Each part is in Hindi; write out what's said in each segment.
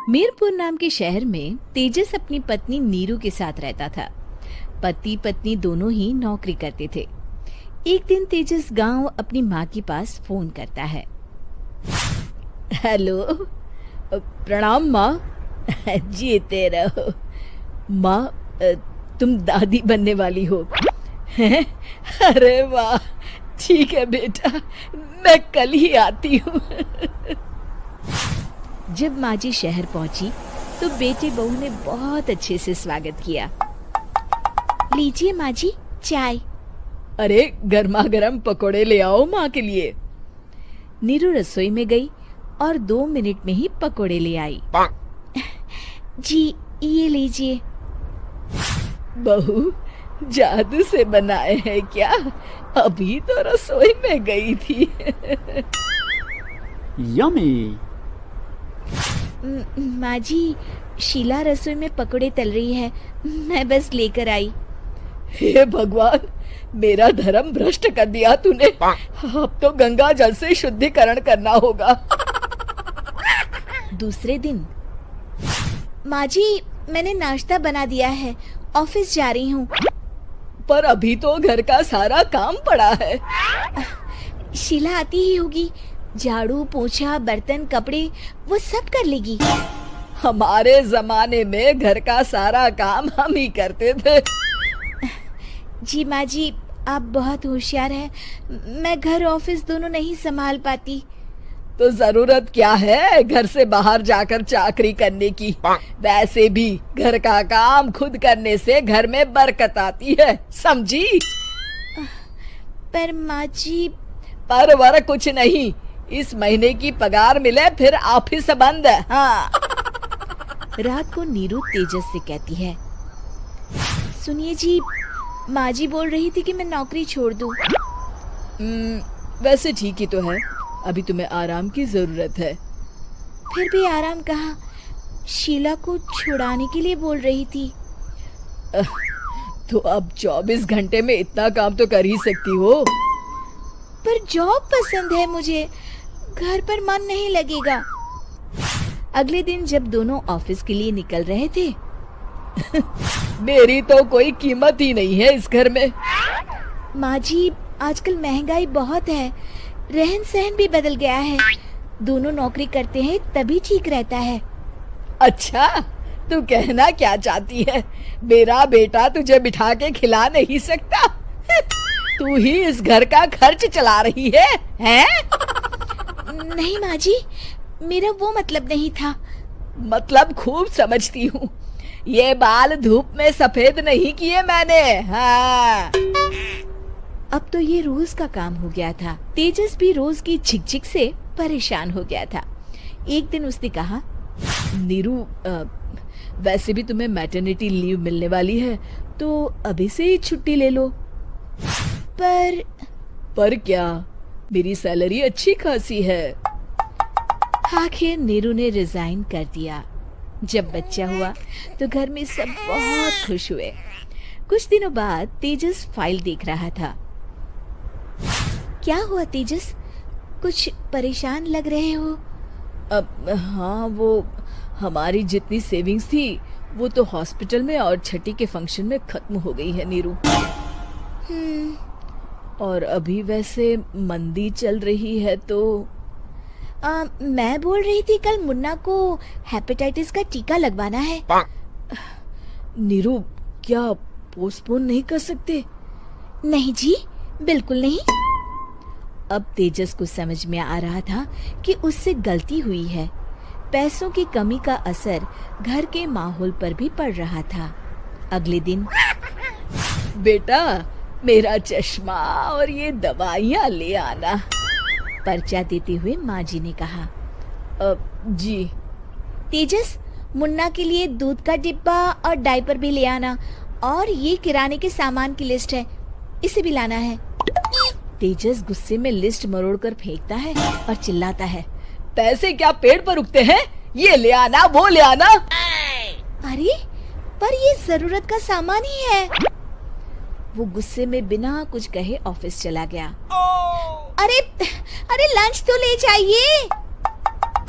मीरपुर नाम के शहर में तेजस अपनी पत्नी नीरू के साथ रहता था। पति पत्नी दोनों ही नौकरी करते थे। एक दिन तेजस गांव अपनी माँ के पास फोन करता है। हेलो, प्रणाम माँ। जीते रहो माँ, तुम दादी बनने वाली हो हैं? अरे वाह, ठीक है बेटा, मैं कल ही आती हूँ। जब माँ जी शहर पहुंची तो बेटे बहू ने बहुत अच्छे से स्वागत किया। लीजिए माँ जी, चाय। अरे गर्मा गर्म पकोड़े ले आओ माँ के लिए। नीरू रसोई में गई और 2 मिनट में ही पकोड़े ले आई। जी ये लीजिए। बहू, जादू से बनाए हैं क्या? अभी तो रसोई में गई थी। यम्मी। माँ जी, शीला रसोई में पकोड़े तल रही है, मैं बस लेकर आई। हे भगवान, मेरा धर्म भ्रष्ट कर दिया तूने। अब तो गंगा जल से शुद्धिकरण करना होगा। दूसरे दिन, माँ जी मैंने नाश्ता बना दिया है, ऑफिस जा रही हूँ। पर अभी तो घर का सारा काम पड़ा है। शीला आती ही होगी, झाड़ू पोछा बर्तन कपड़े वो सब कर लेगी। हमारे जमाने में घर का सारा काम हम ही करते थे। जी माँ जी, आप बहुत होशियार हैं, मैं घर ऑफिस दोनों नहीं संभाल पाती। तो जरूरत क्या है घर से बाहर जाकर चाकरी करने की? वैसे भी घर का काम खुद करने से घर में बरकत आती है, समझी? पर माँ जी। पर वर कुछ नहीं, इस महीने की पगार मिले फिर ऑफिस बंद। हाँ। रात को नीरू तेजस से कहती है, सुनिए जी, माँ जी बोल रही थी कि मैं नौकरी छोड़ दूं। वैसे ठीक ही तो है, अभी तुम्हें आराम की जरूरत है। फिर भी आराम कहाँ, शीला को छुड़ाने के लिए बोल रही थी। तो अब 24 घंटे में इतना काम तो कर ही सकती हो। पर जॉब पसंद है मुझे, घर पर मन नहीं लगेगा। अगले दिन जब दोनों ऑफिस के लिए निकल रहे थे, मेरी तो कोई कीमत ही नहीं है इस घर में। माँ जी, आजकल महंगाई बहुत है, रहन सहन भी बदल गया है, दोनों नौकरी करते हैं तभी ठीक रहता है। अच्छा, तू कहना क्या चाहती है? मेरा बेटा तुझे बिठा के खिला नहीं सकता? तू ही इस घर का खर्च चला रही है, हैं? नहीं माँ जी, मेरा वो मतलब नहीं था। मतलब खूब समझती हूँ, ये बाल धूप में सफेद नहीं किए मैंने। हाँ। अब तो ये रोज का काम हो गया था। तेजस भी रोज की झिकझिक से परेशान हो गया था। एक दिन उसने कहा, नीरू, वैसे भी तुम्हें मैटरनिटी लीव मिलने वाली है, तो अभी से ही छुट्टी ले लो। पर क्या, मेरी सैलरी अच्छी खासी है। आखिर नीरू ने रिजाइन कर दिया। जब बच्चा हुआ तो घर में सब बहुत खुश हुए। कुछ दिनों बाद तेजस फाइल देख रहा था। क्या हुआ तेजस, कुछ परेशान लग रहे हो? अब हाँ, वो हमारी जितनी सेविंग्स थी वो तो हॉस्पिटल में और छठी के फंक्शन में खत्म हो गई है नीरू। और अभी वैसे मंदी चल रही है तो मैं बोल रही थी कल मुन्ना को हेपेटाइटिस का टीका लगवाना है। नीरू, क्या पोस्टपोन नहीं कर सकते? नहीं जी, बिल्कुल नहीं। अब तेजस को समझ में आ रहा था कि उससे गलती हुई है। पैसों की कमी का असर घर के माहौल पर भी पड़ रहा था। अगले दिन, बेटा मेरा चश्मा और ये दवाइयाँ ले आना, पर्चा देते हुए माँ जी ने कहा। जी। तेजस, मुन्ना के लिए दूध का डिब्बा और डायपर भी ले आना, और ये किराने के सामान की लिस्ट है, इसे भी लाना है। तेजस गुस्से में लिस्ट मरोड़कर फेंकता है और चिल्लाता है, पैसे क्या पेड़ पर उगते हैं? ये ले आना, वो ले आना। अरे पर ये जरूरत का सामान ही है। वो गुस्से में बिना कुछ कहे ऑफिस चला गया। अरे लंच तो ले जाइए।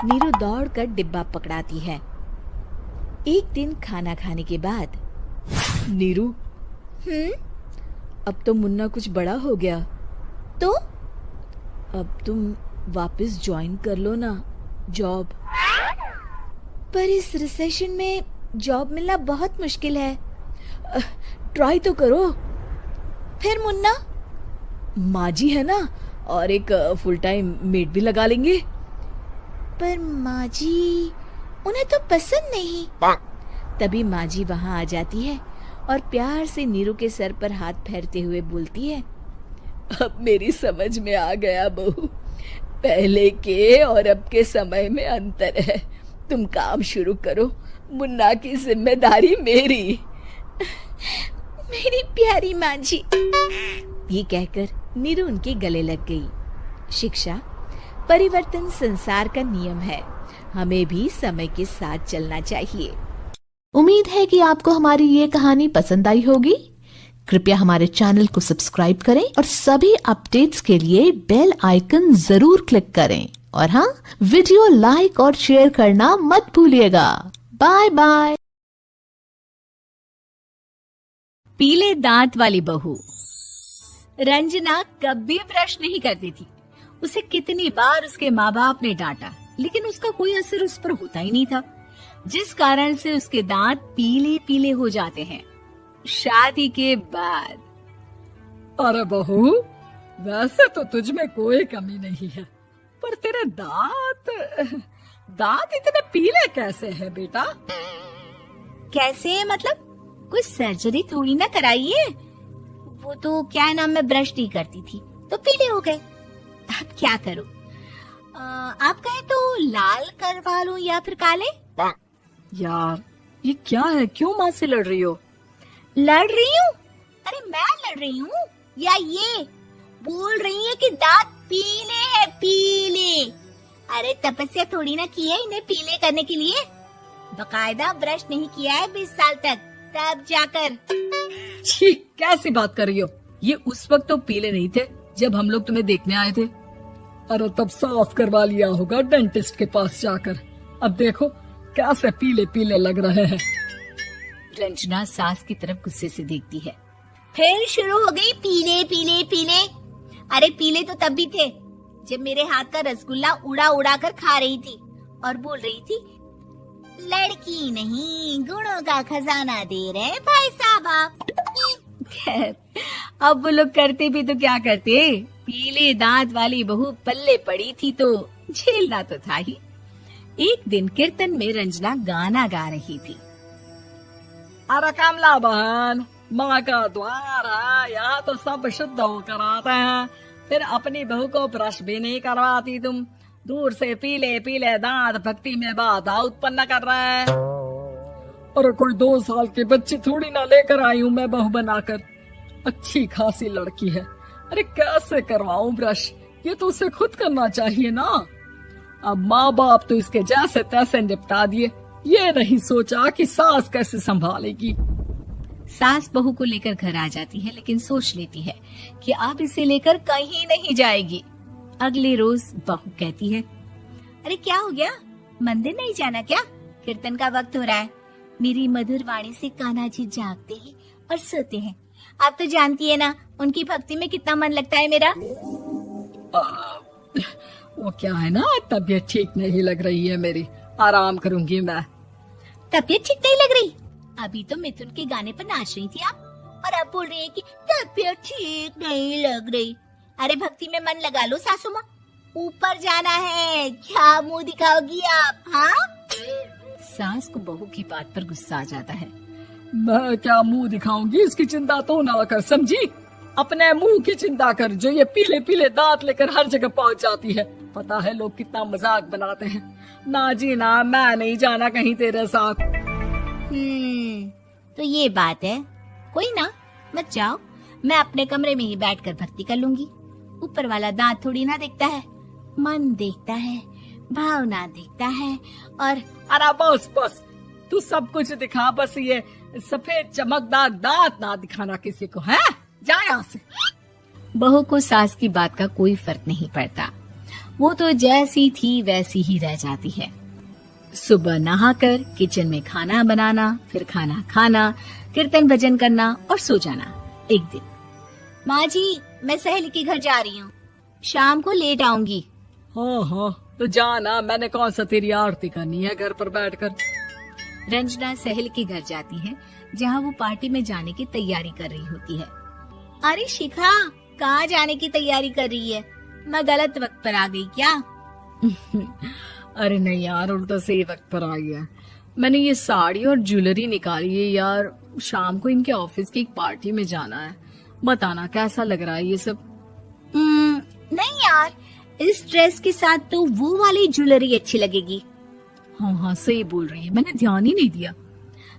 नीरू दौड़कर डिब्बा पकड़ाती है। एक दिन खाना खाने के बाद, नीरू, अब तो मुन्ना कुछ बड़ा हो गया, तो अब तुम वापस ज्वाइन कर लो ना जॉब। पर इस रिसेशन में जॉब मिलना बहुत मुश्किल है। ट्राई तो करो। फिर मुन्ना? माँ जी है ना, और एक फुल टाइम मेड भी लगा लेंगे। पर माँ जी, उन्हें तो पसंद नहीं। तभी माँ जी वहाँ आ जाती है और प्यार से नीरू के सर पर हाथ फेरते हुए बोलती है, अब मेरी समझ में आ गया बहू, पहले के और अब के समय में अंतर है। तुम काम शुरू करो, मुन्ना की जिम्मेदारी मेरी। मेरी प्यारी माँ जी। ये कहकर नीरू उनके गले लग गई। शिक्षा, परिवर्तन संसार का नियम है, हमें भी समय के साथ चलना चाहिए। उम्मीद है कि आपको हमारी ये कहानी पसंद आई होगी। कृपया हमारे चैनल को सब्सक्राइब करें और सभी अपडेट्स के लिए बेल आइकन जरूर क्लिक करें। और हाँ, वीडियो लाइक और शेयर करना मत भूलिएगा। Bye bye. पीले दांत वाली बहू। रंजना कभी ब्रश नहीं करती थी। उसे कितनी बार उसके माँ बाप ने डांटा, लेकिन उसका कोई असर उस पर होता ही नहीं था, जिस कारण से उसके दांत पीले पीले हो जाते हैं। शादी के बाद। अरे बहू, वैसे तो तुझ में कोई कमी नहीं है, पर तेरे दांत इतने पीले कैसे हैं बेटा? कैसे मतलब? कोई सर्जरी थोड़ी ना कराइए। वो तो क्या नाम, मैं ब्रश नहीं करती थी तो पीले हो गए। अब क्या करूं? आप कहें तो लाल करवा लूं या फिर काले? यार, ये क्या है? क्यों माँ से लड़ रही हो? लड़ रही हूँ? अरे मैं लड़ रही हूँ या ये बोल रही है कि दांत पीले हैं, पीले। अरे तपस्या थोड़ी ना की है इन्हें पीले करने के लिए। बकायदा ब्रश नहीं किया है 20 साल तक, तब जाकर। छी, कैसी बात कर रही हो? ये उस वक्त तो पीले नहीं थे जब हम लोग तुम्हें देखने आए थे। अरे तब साफ करवा लिया होगा डेंटिस्ट के पास जाकर। अब देखो कैसे पीले पीले लग रहे हैं। रंजना सास की तरफ गुस्से से देखती है। फिर शुरू हो गई पीले पीले पीले। अरे पीले तो तब भी थे जब मेरे हाथ का रसगुल्ला उड़ा उड़ा कर खा रही थी और बोल रही थी, लड़की नहीं गुणों का खजाना दे रहे भाई साहब आप। खैर, अब वो लोग करते भी तो क्या करते, पीले दांत वाली बहू पल्ले पड़ी थी तो झेलना तो था ही। एक दिन कीर्तन में रंजना गाना गा रही थी। अरे कमला बहन, माँ का द्वार है, यहाँ तो सब शुद्ध होकर आते हैं, फिर अपनी बहू को ब्रश भी नहीं करवाती तुम। दूर से पीले पीले दांत भक्ति में बाधा उत्पन्न कर रहे हैं। अरे कोई 2 साल के बच्चे थोड़ी ना लेकर आई हूँ मैं बहू बनाकर। अच्छी खासी लड़की है, अरे कैसे करवाऊं ब्रश? ये तो उसे खुद करना चाहिए ना। अब माँ बाप तो इसके जैसे तैसे निपटा दिए, ये नहीं सोचा कि सास कैसे संभालेगी। सास बहू को लेकर घर आ जाती है, लेकिन सोच लेती है कि अब इसे लेकर कहीं नहीं जाएगी। अगले रोज बहू कहती है, अरे क्या हो गया, मंदिर नहीं जाना क्या? कीर्तन का वक्त हो रहा है। मेरी मधुर वाणी से कान्हा जी जागते हैं और सोते हैं। आप तो जानती है ना उनकी भक्ति में कितना मन लगता है मेरा। वो क्या है ना, तबीयत ठीक नहीं लग रही है मेरी, आराम करूंगी मैं। तबीयत ठीक नहीं लग रही? अभी तो मिथुन के गाने पर नाच रही थी आप, और अब बोल रही है कि तबीयत ठीक नहीं लग रही। अरे भक्ति में मन लगा लो सासू माँ, ऊपर जाना है, क्या मुंह दिखाओगी आप? हाँ, सास को बहू की बात पर गुस्सा आ जाता है। मैं क्या मुंह दिखाऊंगी, इसकी चिंता तो ना कर, समझी? अपने मुंह की चिंता कर, जो ये पीले पीले दांत लेकर हर जगह पहुंच जाती है। पता है लोग कितना मजाक बनाते हैं। ना जी ना, मैं नहीं जाना कहीं तेरे साथ। तो ये बात है। कोई ना, मत जाओ, मैं अपने कमरे में ही बैठकर भक्ति कर लूंगी। ऊपर वाला दांत थोड़ी ना देखता है, मन देखता है, भावना देखता है। और अरे बस बस, तू सब कुछ दिखा, बस ये सफेद चमकदार दांत ना दिखाना किसी को, है? जा यहाँ से। बहू को सास की बात का कोई फर्क नहीं पड़ता, वो तो जैसी थी वैसी ही रह जाती है। सुबह नहाकर किचन में खाना बनाना, फिर खाना खाना, कीर्तन भजन करना और सो जाना। एक दिन, माँ जी, मैं सहेली के घर जा रही हूँ, शाम को लेट आऊंगी। हाँ हाँ, तो जाना, मैंने कौन सा तेरी आरती करनी है घर पर बैठकर। रंजना सहेली के घर जाती है, जहाँ वो पार्टी में जाने की तैयारी कर रही होती है। अरे शिखा, कहाँ जाने की तैयारी कर रही है? मैं गलत वक्त पर आ गई क्या? अरे नहीं यार, उल्टा सही वक्त पर आई है। मैंने ये साड़ी और ज्वेलरी निकाली है यार, शाम को इनके ऑफिस की एक पार्टी में जाना है। बताना कैसा लग रहा है ये सब। नहीं यार, इस ड्रेस के साथ तो वो वाली ज्वेलरी अच्छी लगेगी। हाँ हाँ, सही बोल रही है, मैंने ध्यान ही नहीं दिया।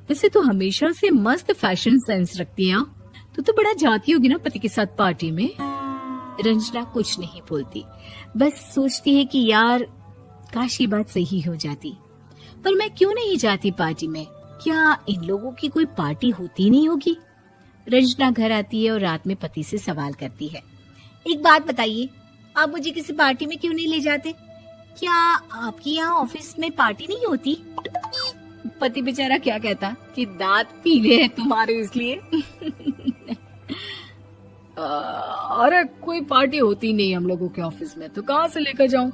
वैसे तो हमेशा से मस्त फैशन सेंस रखती है। तो बड़ा जाती होगी ना पति के साथ पार्टी में। रंजना कुछ नहीं बोलती, बस सोचती है कि यार काश ये बात सही हो जाती। पर मैं क्यों नहीं जाती पार्टी में? क्या इन लोगों की कोई पार्टी होती नहीं होगी? रंजना घर आती है और रात में पति से सवाल करती है। एक बात बताइए, आप मुझे किसी पार्टी में क्यों नहीं ले जाते? क्या आपके यहाँ ऑफिस में पार्टी नहीं होती? पति बेचारा क्या कहता कि दांत पीले हैं तुम्हारे इसलिए। अरे कोई पार्टी होती नहीं हम लोगों के ऑफिस में, तो कहाँ से लेकर जाऊं?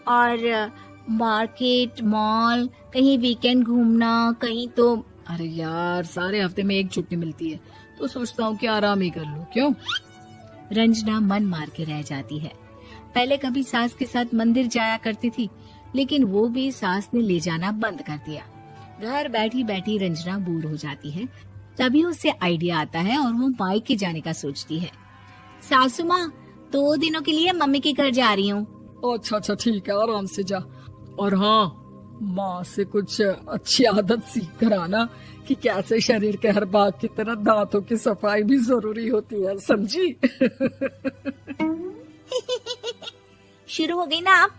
और मार्केट, मॉल, कहीं वीकेंड घूमना, कहीं तो। अरे यार, सारे हफ्ते में एक छुट्टी मिलती है, तो सोचता हूँ कि आराम ही कर लूं। क्यों? रंजना मन मार के रह जाती है। पहले कभी सास के साथ मंदिर जाया करती थी, लेकिन वो भी सास ने ले जाना बंद कर दिया। घर बैठी बैठी रंजना बोर हो जाती है। तभी उसे आइडिया आता है और वो मायके जाने का सोचती है। सासू माँ, 2 दिनों के लिए मम्मी के घर जा रही हूँ। अच्छा अच्छा, ठीक है, आराम से जा। और हाँ, माँ से कुछ अच्छी आदत सीख कर आना कि कैसे शरीर के हर भाग की तरह दांतों की सफाई भी जरूरी होती है, समझी? शुरू हो गई ना आप?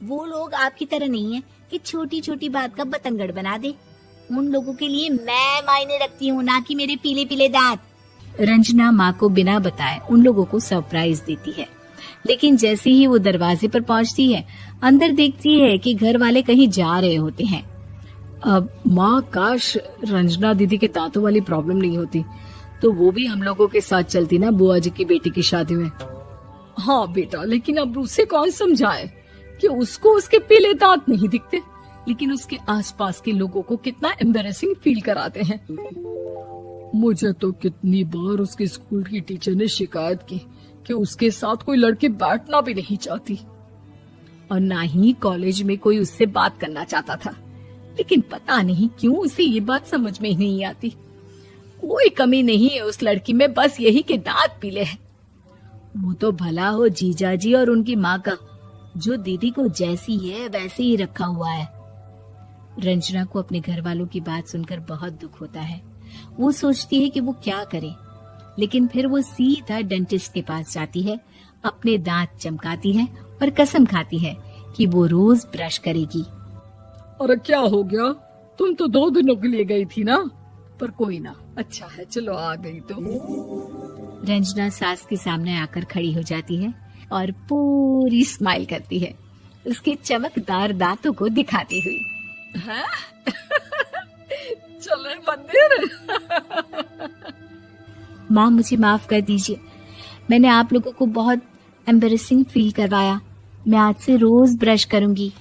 वो लोग आपकी तरह नहीं है कि छोटी छोटी बात का बतंगड़ बना दे। उन लोगों के लिए मैं मायने रखती हूँ, ना कि मेरे पीले पीले दांत। रंजना माँ को बिना बताए उन लोगों को सरप्राइज देती है, लेकिन जैसे ही वो दरवाजे पर पहुँचती है, अंदर देखती है कि घर वाले कहीं जा रहे होते हैं। अब माँ, काश रंजना दीदी के दांतों वाली प्रॉब्लम नहीं होती, तो वो भी हम लोगों के साथ चलती ना बुआ जी की बेटी की शादी में। हाँ बेटा, लेकिन अब उसे कौन समझाए कि उसको उसके पीले दांत नहीं दिखते, लेकिन उसके आसपास के लोगों को कितना एम्बैरेसिंग फील कराते हैं। मुझे तो कितनी बार उसके स्कूल की टीचर ने शिकायत की कि उसके साथ कोई लड़की बैठना भी नहीं चाहती, और ना ही कॉलेज में कोई उससे बात करना चाहता था। लेकिन पता नहीं क्यों उसे ये बात समझ में ही नहीं आती। कोई कमी नहीं है उस लड़की में, बस यही कि दांत पीले हैं। वो तो भला हो जीजा जी और उनकी माँ का, जो दीदी को जैसी है वैसे ही रखा हुआ है। रंजना को अपने घर वालों की बात सुनकर बहुत दुख होता है। वो सोचती है कि वो क्या करे, लेकिन फिर वो सीधा डेंटिस्ट के पास जाती है, अपने दांत चमकाती है और कसम खाती है कि वो रोज ब्रश करेगी। अरे क्या हो गया? तुम तो 2 दिनों के लिए गई थी ना। पर कोई ना, अच्छा है, चलो आ गई तो। रंजना सास के सामने आकर खड़ी हो जाती है और पूरी स्माइल करती है, उसके चमकदार दांतों को दिखाती हुई। हैं? चले मंदिर। माँ, मुझे माफ कर दीजिए, मैंने आप लोगों को बहुत एम्बैरेसिंग फील करवाया। मैं आज से रोज ब्रश करूंगी।